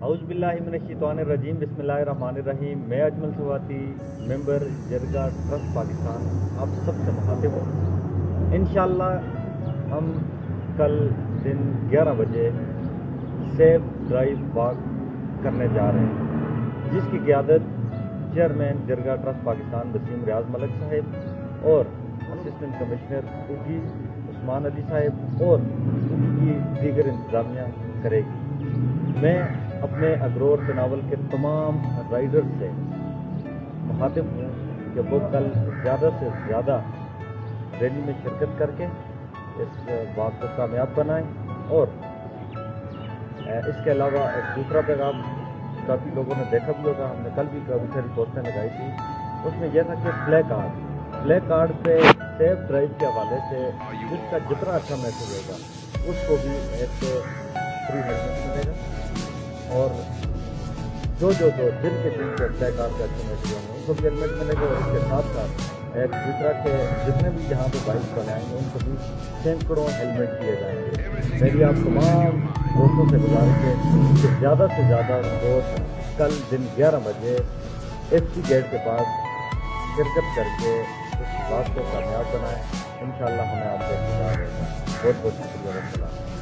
اعوذ باللہ من الشیطان الرجیم، بسم اللہ الرحمن الرحیم۔ میں اجمل سواتی، ممبر جرگا ٹرسٹ پاکستان، آپ سب سے مخاطب ہوں۔ انشاءاللہ ہم کل دن 11 بجے سیف ڈرائیو واک کرنے جا رہے ہیں، جس کی قیادت چیئرمین جرگا ٹرسٹ پاکستان وسیم ریاض ملک صاحب اور اسسٹنٹ کمشنر اوگی عثمان علی صاحب اور اوگی کی دیگر انتظامیہ کرے گی۔ میں اپنے اگرور تناول کے تمام رائڈر سے مخاطب ہوں کہ وہ کل زیادہ سے زیادہ ریلی میں شرکت کر کے اس واک کو کامیاب بنائیں۔ اور اس کے علاوہ ایک دوسرا پیغام کافی لوگوں نے دیکھا بھی ہوگا، ہم نے کل بھی کافی ساری پوسٹیں لگائی تھی، اس میں یہ تھا کہ پلے کارڈ پہ سیف ڈرائیو کے حوالے سے جس کا جتنا اچھا میسج ہوگا اس کو بھی ایک فری ہیلمٹ ملے گا، اور جو دن کے پلے کارڈ پہ اچھے میسج ہوں گے ان کو بھی ہیلمٹ ملے گا۔ اور اس کے ساتھ ساتھ ایک دوسرا کہ جتنے بھی یہاں پہ بائک بنائیں گے ان کو بھی سینکڑوں ہیلمٹ دیے جائیں گے۔ میری آپ تمام دوستوں سے گزارش ہے کہ زیادہ سے زیادہ دوست کل دن 11 بجے ایف سی گیٹ کے پاس شرکت کر کے اس بات کو کامیاب بنائیں۔ انشاءاللہ ہمیں آپ کا انتظار ہوگا۔ بہت بہت شکریہ۔ السلام۔